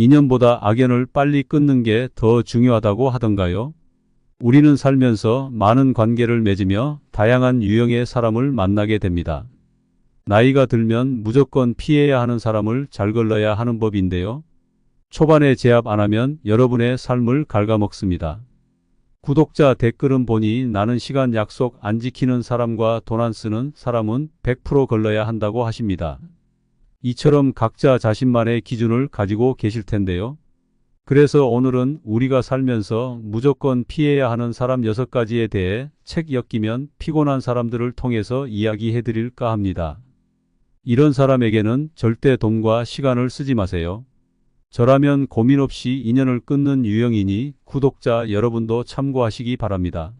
인연보다 악연을 빨리 끊는 게 더 중요하다고 하던가요? 우리는 살면서 많은 관계를 맺으며 다양한 유형의 사람을 만나게 됩니다. 나이가 들면 무조건 피해야 하는 사람을 잘 걸러야 하는 법인데요. 초반에 제압 안 하면 여러분의 삶을 갉아먹습니다. 구독자 댓글은 보니 나는 시간 약속 안 지키는 사람과 돈 안 쓰는 사람은 100% 걸러야 한다고 하십니다. 이처럼 각자 자신만의 기준을 가지고 계실 텐데요. 그래서 오늘은 우리가 살면서 무조건 피해야 하는 사람 6가지에 대해 책 엮이면 피곤한 사람들을 통해서 이야기해 드릴까 합니다. 이런 사람에게는 절대 돈과 시간을 쓰지 마세요. 저라면 고민 없이 인연을 끊는 유형이니 구독자 여러분도 참고하시기 바랍니다.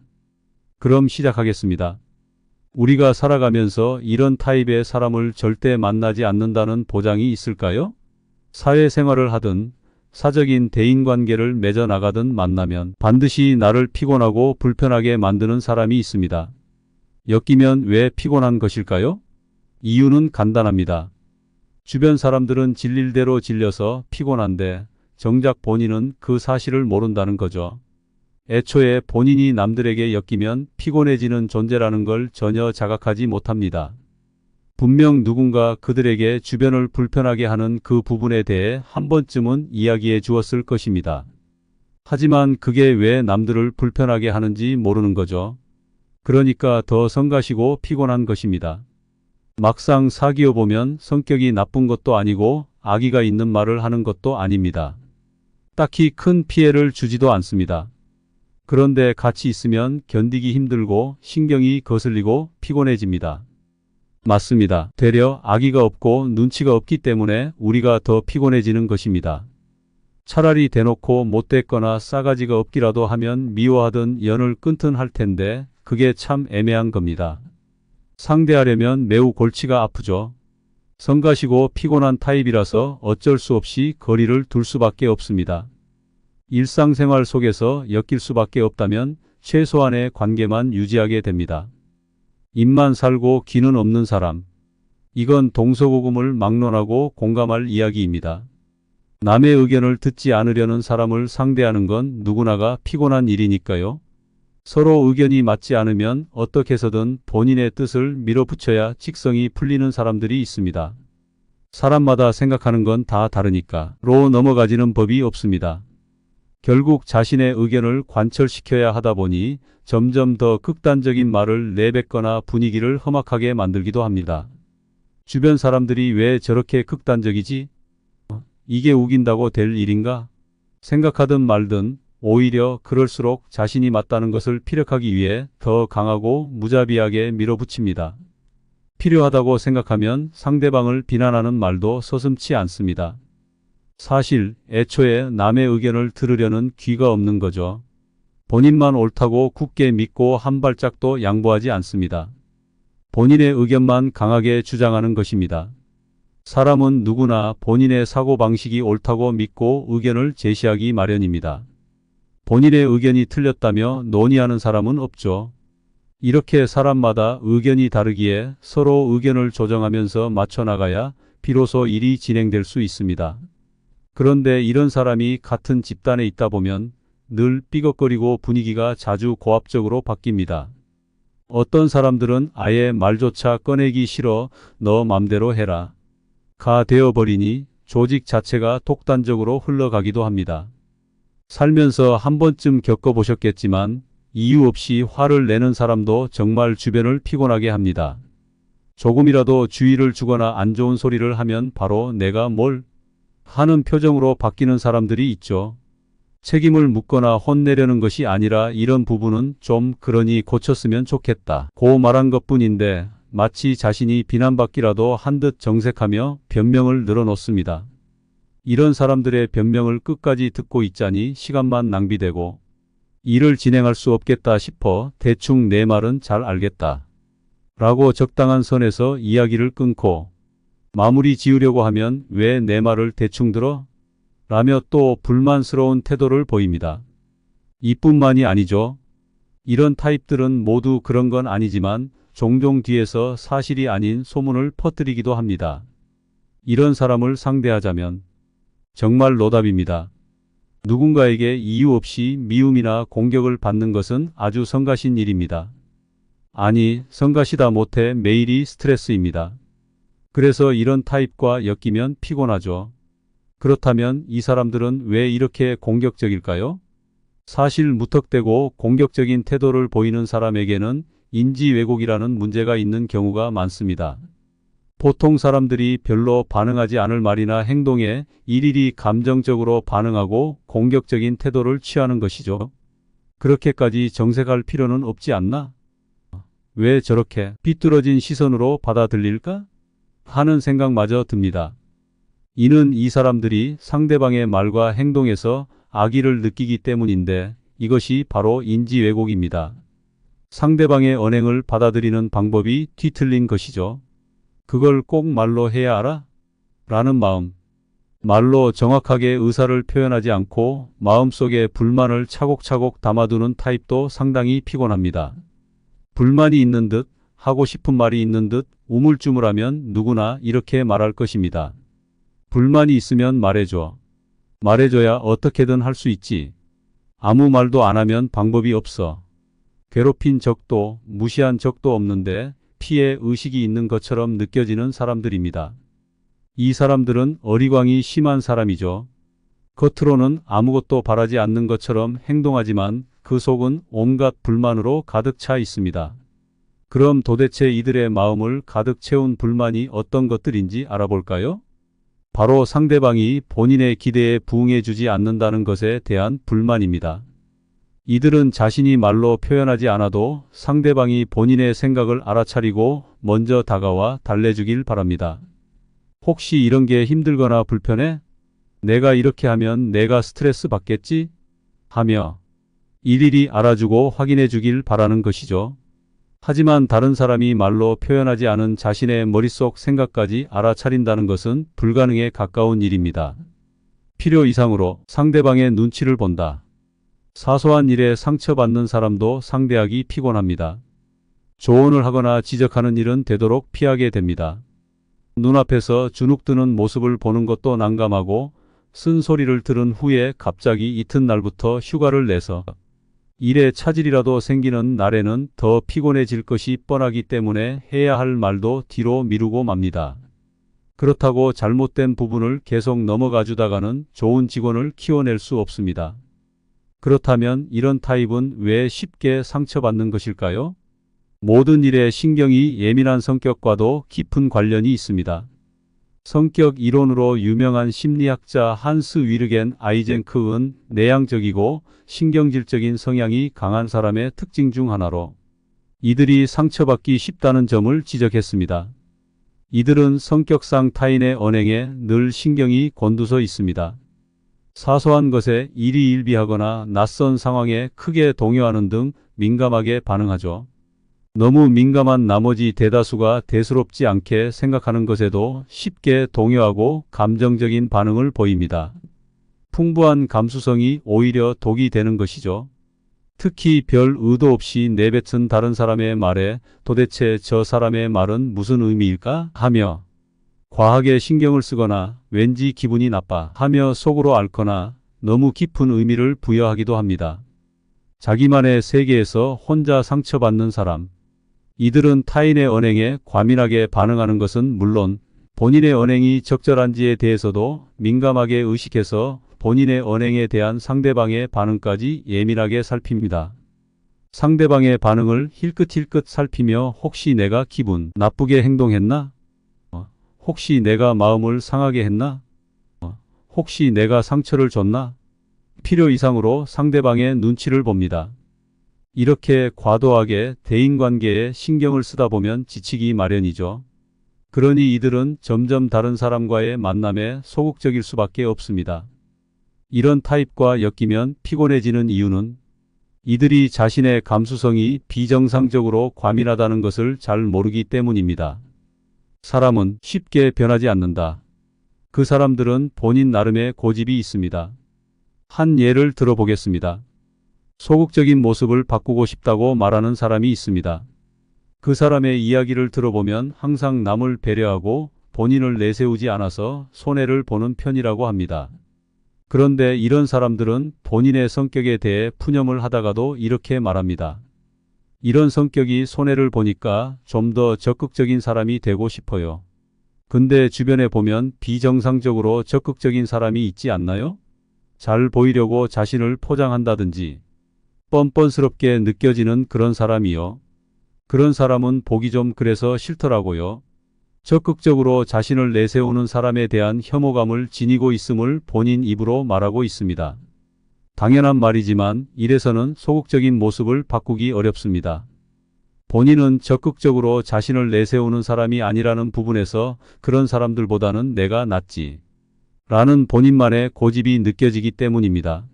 그럼 시작하겠습니다. 우리가 살아가면서 이런 타입의 사람을 절대 만나지 않는다는 보장이 있을까요? 사회생활을 하든 사적인 대인관계를 맺어나가든 만나면 반드시 나를 피곤하고 불편하게 만드는 사람이 있습니다. 엮이면 왜 피곤한 것일까요? 이유는 간단합니다. 주변 사람들은 질릴 대로 질려서 피곤한데 정작 본인은 그 사실을 모른다는 거죠. 애초에 본인이 남들에게 엮이면 피곤해지는 존재라는 걸 전혀 자각하지 못합니다. 분명 누군가 그들에게 주변을 불편하게 하는 그 부분에 대해 한 번쯤은 이야기해 주었을 것입니다. 하지만 그게 왜 남들을 불편하게 하는지 모르는 거죠. 그러니까 더 성가시고 피곤한 것입니다. 막상 사귀어 보면 성격이 나쁜 것도 아니고 악의가 있는 말을 하는 것도 아닙니다. 딱히 큰 피해를 주지도 않습니다. 그런데 같이 있으면 견디기 힘들고 신경이 거슬리고 피곤해집니다. 맞습니다. 되려 악의가 없고 눈치가 없기 때문에 우리가 더 피곤해지는 것입니다. 차라리 대놓고 못됐거나 싸가지가 없기라도 하면 미워하든 연을 끊든 할 텐데 그게 참 애매한 겁니다. 상대하려면 매우 골치가 아프죠. 성가시고 피곤한 타입이라서 어쩔 수 없이 거리를 둘 수밖에 없습니다. 일상생활 속에서 엮일 수밖에 없다면 최소한의 관계만 유지하게 됩니다. 입만 살고 귀는 없는 사람. 이건 동서고금을 막론하고 공감할 이야기입니다. 남의 의견을 듣지 않으려는 사람을 상대하는 건 누구나가 피곤한 일이니까요. 서로 의견이 맞지 않으면 어떻게 해서든 본인의 뜻을 밀어붙여야 직성이 풀리는 사람들이 있습니다. 사람마다 생각하는 건 다 다르니까 로 넘어가지는 법이 없습니다. 결국 자신의 의견을 관철시켜야 하다 보니 점점 더 극단적인 말을 내뱉거나 분위기를 험악하게 만들기도 합니다. 주변 사람들이 왜 저렇게 극단적이지? 이게 우긴다고 될 일인가? 생각하든 말든 오히려 그럴수록 자신이 맞다는 것을 피력하기 위해 더 강하고 무자비하게 밀어붙입니다. 필요하다고 생각하면 상대방을 비난하는 말도 서슴지 않습니다. 사실 애초에 남의 의견을 들으려는 귀가 없는 거죠. 본인만 옳다고 굳게 믿고 한 발짝도 양보하지 않습니다. 본인의 의견만 강하게 주장하는 것입니다. 사람은 누구나 본인의 사고방식이 옳다고 믿고 의견을 제시하기 마련입니다. 본인의 의견이 틀렸다며 논의하는 사람은 없죠. 이렇게 사람마다 의견이 다르기에 서로 의견을 조정하면서 맞춰나가야 비로소 일이 진행될 수 있습니다. 그런데 이런 사람이 같은 집단에 있다 보면 늘 삐걱거리고 분위기가 자주 고압적으로 바뀝니다. 어떤 사람들은 아예 말조차 꺼내기 싫어 너 맘대로 해라 가 되어버리니 조직 자체가 독단적으로 흘러가기도 합니다. 살면서 한 번쯤 겪어보셨겠지만 이유 없이 화를 내는 사람도 정말 주변을 피곤하게 합니다. 조금이라도 주의를 주거나 안 좋은 소리를 하면 바로 내가 뭘 하는 표정으로 바뀌는 사람들이 있죠. 책임을 묻거나 혼내려는 것이 아니라 이런 부분은 좀 그러니 고쳤으면 좋겠다 고 말한 것뿐인데 마치 자신이 비난받기라도 한 듯 정색하며 변명을 늘어놓습니다. 이런 사람들의 변명을 끝까지 듣고 있자니 시간만 낭비되고 일을 진행할 수 없겠다 싶어 대충 내 말은 잘 알겠다 라고 적당한 선에서 이야기를 끊고 마무리 지으려고 하면 왜 내 말을 대충 들어? 라며 또 불만스러운 태도를 보입니다. 이뿐만이 아니죠. 이런 타입들은 모두 그런 건 아니지만 종종 뒤에서 사실이 아닌 소문을 퍼뜨리기도 합니다. 이런 사람을 상대하자면 정말 노답입니다. 누군가에게 이유 없이 미움이나 공격을 받는 것은 아주 성가신 일입니다. 아니, 성가시다 못해 매일이 스트레스입니다. 그래서 이런 타입과 엮이면 피곤하죠. 그렇다면 이 사람들은 왜 이렇게 공격적일까요? 사실 무턱대고 공격적인 태도를 보이는 사람에게는 인지 왜곡이라는 문제가 있는 경우가 많습니다. 보통 사람들이 별로 반응하지 않을 말이나 행동에 일일이 감정적으로 반응하고 공격적인 태도를 취하는 것이죠. 그렇게까지 정색할 필요는 없지 않나? 왜 저렇게 삐뚤어진 시선으로 받아들일까? 하는 생각마저 듭니다. 이는 이 사람들이 상대방의 말과 행동에서 악의를 느끼기 때문인데 이것이 바로 인지 왜곡입니다. 상대방의 언행을 받아들이는 방법이 뒤틀린 것이죠. 그걸 꼭 말로 해야 알아? 라는 마음. 말로 정확하게 의사를 표현하지 않고 마음속에 불만을 차곡차곡 담아두는 타입도 상당히 피곤합니다. 불만이 있는 듯, 하고 싶은 말이 있는 듯 우물쭈물하면 누구나 이렇게 말할 것입니다. 불만이 있으면 말해줘. 말해줘야 어떻게든 할 수 있지. 아무 말도 안 하면 방법이 없어. 괴롭힌 적도 무시한 적도 없는데 피해 의식이 있는 것처럼 느껴지는 사람들입니다. 이 사람들은 어리광이 심한 사람이죠. 겉으로는 아무것도 바라지 않는 것처럼 행동하지만 그 속은 온갖 불만으로 가득 차 있습니다. 그럼 도대체 이들의 마음을 가득 채운 불만이 어떤 것들인지 알아볼까요? 바로 상대방이 본인의 기대에 부응해주지 않는다는 것에 대한 불만입니다. 이들은 자신이 말로 표현하지 않아도 상대방이 본인의 생각을 알아차리고 먼저 다가와 달래주길 바랍니다. 혹시 이런 게 힘들거나 불편해? 내가 이렇게 하면 내가 스트레스 받겠지? 하며 일일이 알아주고 확인해 주길 바라는 것이죠. 하지만 다른 사람이 말로 표현하지 않은 자신의 머릿속 생각까지 알아차린다는 것은 불가능에 가까운 일입니다. 필요 이상으로 상대방의 눈치를 본다. 사소한 일에 상처받는 사람도 상대하기 피곤합니다. 조언을 하거나 지적하는 일은 되도록 피하게 됩니다. 눈앞에서 주눅드는 모습을 보는 것도 난감하고 쓴소리를 들은 후에 갑자기 이튿날부터 휴가를 내서 일에 차질이라도 생기는 날에는 더 피곤해질 것이 뻔하기 때문에 해야 할 말도 뒤로 미루고 맙니다. 그렇다고 잘못된 부분을 계속 넘어가 주다가는 좋은 직원을 키워낼 수 없습니다. 그렇다면 이런 타입은 왜 쉽게 상처받는 것일까요? 모든 일에 신경이 예민한 성격과도 깊은 관련이 있습니다. 성격 이론으로 유명한 심리학자 한스 위르겐 아이젠크은 내향적이고 신경질적인 성향이 강한 사람의 특징 중 하나로 이들이 상처받기 쉽다는 점을 지적했습니다. 이들은 성격상 타인의 언행에 늘 신경이 곤두서 있습니다. 사소한 것에 일희일비하거나 낯선 상황에 크게 동요하는 등 민감하게 반응하죠. 너무 민감한 나머지 대다수가 대수롭지 않게 생각하는 것에도 쉽게 동요하고 감정적인 반응을 보입니다. 풍부한 감수성이 오히려 독이 되는 것이죠. 특히 별 의도 없이 내뱉은 다른 사람의 말에 도대체 저 사람의 말은 무슨 의미일까 하며 과하게 신경을 쓰거나 왠지 기분이 나빠 하며 속으로 앓거나 너무 깊은 의미를 부여하기도 합니다. 자기만의 세계에서 혼자 상처받는 사람. 이들은 타인의 언행에 과민하게 반응하는 것은 물론 본인의 언행이 적절한지에 대해서도 민감하게 의식해서 본인의 언행에 대한 상대방의 반응까지 예민하게 살핍니다. 상대방의 반응을 힐끗힐끗 살피며 혹시 내가 기분 나쁘게 행동했나? 혹시 내가 마음을 상하게 했나? 혹시 내가 상처를 줬나? 필요 이상으로 상대방의 눈치를 봅니다. 이렇게 과도하게 대인관계에 신경을 쓰다 보면 지치기 마련이죠. 그러니 이들은 점점 다른 사람과의 만남에 소극적일 수밖에 없습니다. 이런 타입과 엮이면 피곤해지는 이유는 이들이 자신의 감수성이 비정상적으로 과민하다는 것을 잘 모르기 때문입니다. 사람은 쉽게 변하지 않는다. 그 사람들은 본인 나름의 고집이 있습니다. 한 예를 들어보겠습니다. 소극적인 모습을 바꾸고 싶다고 말하는 사람이 있습니다. 그 사람의 이야기를 들어보면 항상 남을 배려하고 본인을 내세우지 않아서 손해를 보는 편이라고 합니다. 그런데 이런 사람들은 본인의 성격에 대해 푸념을 하다가도 이렇게 말합니다. 이런 성격이 손해를 보니까 좀 더 적극적인 사람이 되고 싶어요. 근데 주변에 보면 비정상적으로 적극적인 사람이 있지 않나요? 잘 보이려고 자신을 포장한다든지 뻔뻔스럽게 느껴지는 그런 사람이요. 그런 사람은 보기 좀 그래서 싫더라고요. 적극적으로 자신을 내세우는 사람에 대한 혐오감을 지니고 있음을 본인 입으로 말하고 있습니다. 당연한 말이지만 이래서는 소극적인 모습을 바꾸기 어렵습니다. 본인은 적극적으로 자신을 내세우는 사람이 아니라는 부분에서 그런 사람들보다는 내가 낫지 라는 본인만의 고집이 느껴지기 때문입니다.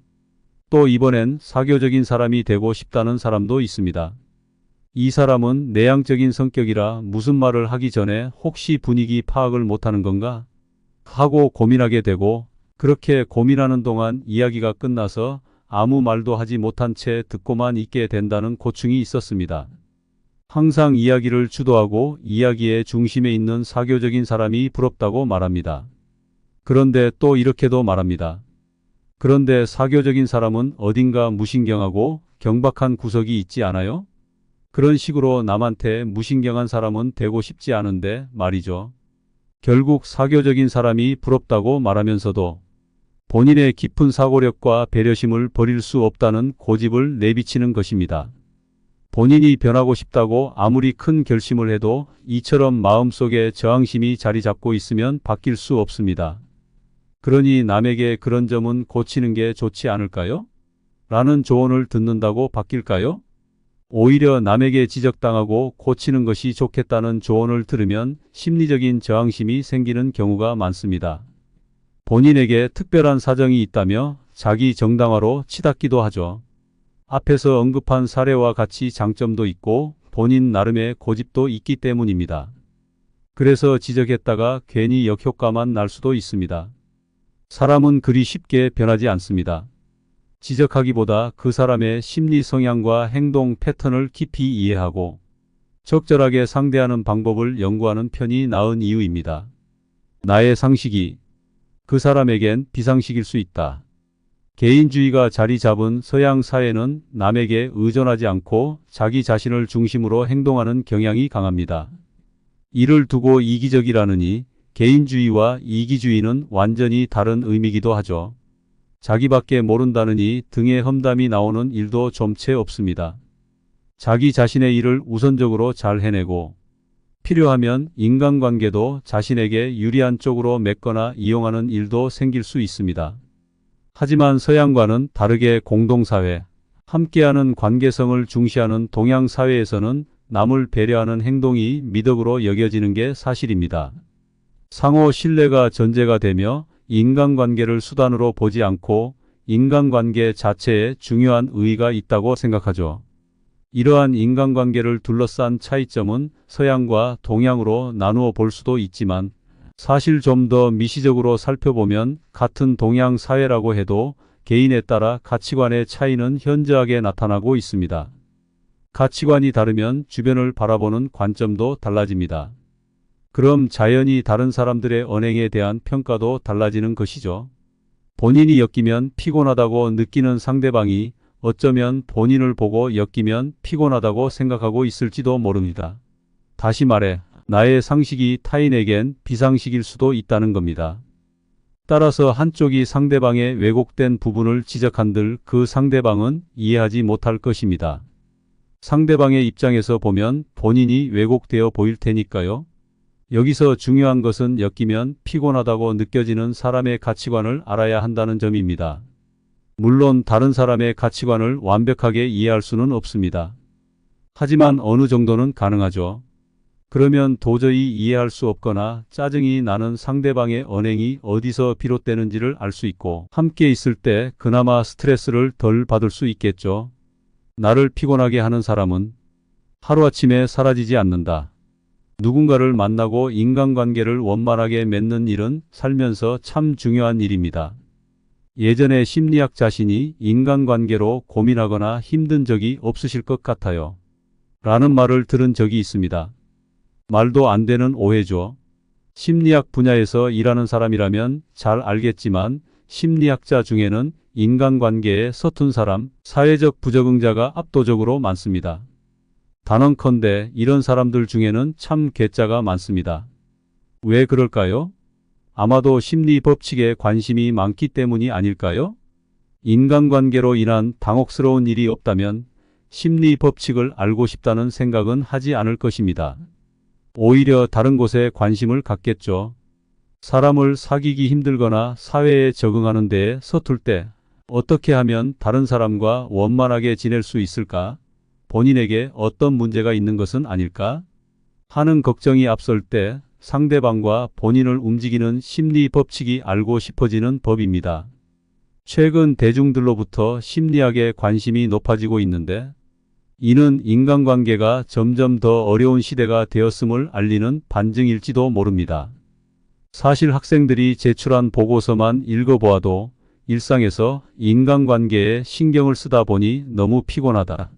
또 이번엔 사교적인 사람이 되고 싶다는 사람도 있습니다. 이 사람은 내향적인 성격이라 무슨 말을 하기 전에 혹시 분위기 파악을 못하는 건가 하고 고민하게 되고, 그렇게 고민하는 동안 이야기가 끝나서 아무 말도 하지 못한 채 듣고만 있게 된다는 고충이 있었습니다. 항상 이야기를 주도하고 이야기의 중심에 있는 사교적인 사람이 부럽다고 말합니다. 그런데 또 이렇게도 말합니다. 그런데 사교적인 사람은 어딘가 무신경하고 경박한 구석이 있지 않아요? 그런 식으로 남한테 무신경한 사람은 되고 싶지 않은데 말이죠. 결국 사교적인 사람이 부럽다고 말하면서도 본인의 깊은 사고력과 배려심을 버릴 수 없다는 고집을 내비치는 것입니다. 본인이 변하고 싶다고 아무리 큰 결심을 해도 이처럼 마음속에 저항심이 자리 잡고 있으면 바뀔 수 없습니다. 그러니 남에게 그런 점은 고치는 게 좋지 않을까요? 라는 조언을 듣는다고 바뀔까요? 오히려 남에게 지적당하고 고치는 것이 좋겠다는 조언을 들으면 심리적인 저항심이 생기는 경우가 많습니다. 본인에게 특별한 사정이 있다며 자기 정당화로 치닫기도 하죠. 앞에서 언급한 사례와 같이 장점도 있고 본인 나름의 고집도 있기 때문입니다. 그래서 지적했다가 괜히 역효과만 날 수도 있습니다. 사람은 그리 쉽게 변하지 않습니다. 지적하기보다 그 사람의 심리 성향과 행동 패턴을 깊이 이해하고 적절하게 상대하는 방법을 연구하는 편이 나은 이유입니다. 나의 상식이 그 사람에겐 비상식일 수 있다. 개인주의가 자리 잡은 서양 사회는 남에게 의존하지 않고 자기 자신을 중심으로 행동하는 경향이 강합니다. 이를 두고 이기적이라느니 개인주의와 이기주의는 완전히 다른 의미이기도 하죠. 자기밖에 모른다느니 등의 험담이 나오는 일도 좀 채 없습니다. 자기 자신의 일을 우선적으로 잘 해내고 필요하면 인간관계도 자신에게 유리한 쪽으로 맺거나 이용하는 일도 생길 수 있습니다. 하지만 서양과는 다르게 공동사회, 함께하는 관계성을 중시하는 동양사회에서는 남을 배려하는 행동이 미덕으로 여겨지는 게 사실입니다. 상호 신뢰가 전제가 되며 인간관계를 수단으로 보지 않고 인간관계 자체에 중요한 의의가 있다고 생각하죠. 이러한 인간관계를 둘러싼 차이점은 서양과 동양으로 나누어 볼 수도 있지만 사실 좀 더 미시적으로 살펴보면 같은 동양 사회라고 해도 개인에 따라 가치관의 차이는 현저하게 나타나고 있습니다. 가치관이 다르면 주변을 바라보는 관점도 달라집니다. 그럼 자연히 다른 사람들의 언행에 대한 평가도 달라지는 것이죠. 본인이 엮이면 피곤하다고 느끼는 상대방이 어쩌면 본인을 보고 엮이면 피곤하다고 생각하고 있을지도 모릅니다. 다시 말해 나의 상식이 타인에겐 비상식일 수도 있다는 겁니다. 따라서 한쪽이 상대방의 왜곡된 부분을 지적한들 그 상대방은 이해하지 못할 것입니다. 상대방의 입장에서 보면 본인이 왜곡되어 보일 테니까요. 여기서 중요한 것은 엮이면 피곤하다고 느껴지는 사람의 가치관을 알아야 한다는 점입니다. 물론 다른 사람의 가치관을 완벽하게 이해할 수는 없습니다. 하지만 어느 정도는 가능하죠. 그러면 도저히 이해할 수 없거나 짜증이 나는 상대방의 언행이 어디서 비롯되는지를 알 수 있고 함께 있을 때 그나마 스트레스를 덜 받을 수 있겠죠. 나를 피곤하게 하는 사람은 하루아침에 사라지지 않는다. 누군가를 만나고 인간관계를 원만하게 맺는 일은 살면서 참 중요한 일입니다. 예전에 심리학 자신이 인간관계로 고민하거나 힘든 적이 없으실 것 같아요. 라는 말을 들은 적이 있습니다. 말도 안 되는 오해죠. 심리학 분야에서 일하는 사람이라면 잘 알겠지만 심리학자 중에는 인간관계에 서툰 사람, 사회적 부적응자가 압도적으로 많습니다. 단언컨대 이런 사람들 중에는 참 괴짜가 많습니다. 왜 그럴까요? 아마도 심리 법칙에 관심이 많기 때문이 아닐까요? 인간관계로 인한 당혹스러운 일이 없다면 심리 법칙을 알고 싶다는 생각은 하지 않을 것입니다. 오히려 다른 곳에 관심을 갖겠죠. 사람을 사귀기 힘들거나 사회에 적응하는 데에 서툴 때 어떻게 하면 다른 사람과 원만하게 지낼 수 있을까? 본인에게 어떤 문제가 있는 것은 아닐까? 하는 걱정이 앞설 때 상대방과 본인을 움직이는 심리 법칙이 알고 싶어지는 법입니다. 최근 대중들로부터 심리학에 관심이 높아지고 있는데 이는 인간관계가 점점 더 어려운 시대가 되었음을 알리는 반증일지도 모릅니다. 사실 학생들이 제출한 보고서만 읽어보아도 일상에서 인간관계에 신경을 쓰다 보니 너무 피곤하다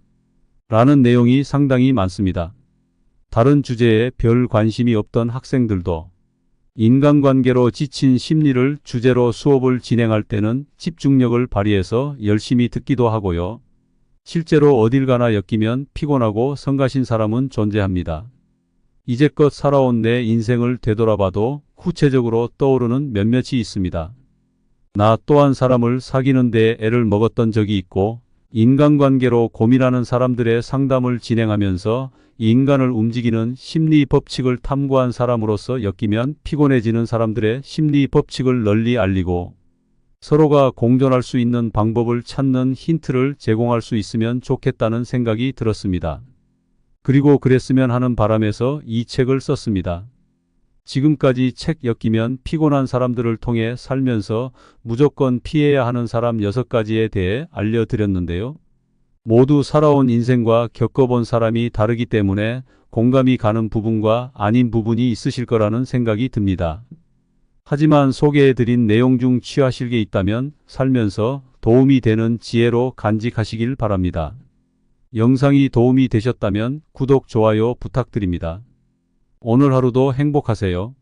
라는 내용이 상당히 많습니다. 다른 주제에 별 관심이 없던 학생들도 인간관계로 지친 심리를 주제로 수업을 진행할 때는 집중력을 발휘해서 열심히 듣기도 하고요. 실제로 어딜 가나 엮이면 피곤하고 성가신 사람은 존재합니다. 이제껏 살아온 내 인생을 되돌아봐도 구체적으로 떠오르는 몇몇이 있습니다. 나 또한 사람을 사귀는 데 애를 먹었던 적이 있고 인간관계로 고민하는 사람들의 상담을 진행하면서 인간을 움직이는 심리 법칙을 탐구한 사람으로서 엮이면 피곤해지는 사람들의 심리 법칙을 널리 알리고 서로가 공존할 수 있는 방법을 찾는 힌트를 제공할 수 있으면 좋겠다는 생각이 들었습니다. 그리고 그랬으면 하는 바람에서 이 책을 썼습니다. 지금까지 책 엮이면 피곤한 사람들을 통해 살면서 무조건 피해야 하는 사람 6가지에 대해 알려드렸는데요. 모두 살아온 인생과 겪어본 사람이 다르기 때문에 공감이 가는 부분과 아닌 부분이 있으실 거라는 생각이 듭니다. 하지만 소개해드린 내용 중 취하실 게 있다면 살면서 도움이 되는 지혜로 간직하시길 바랍니다. 영상이 도움이 되셨다면 구독, 좋아요 부탁드립니다. 오늘 하루도 행복하세요.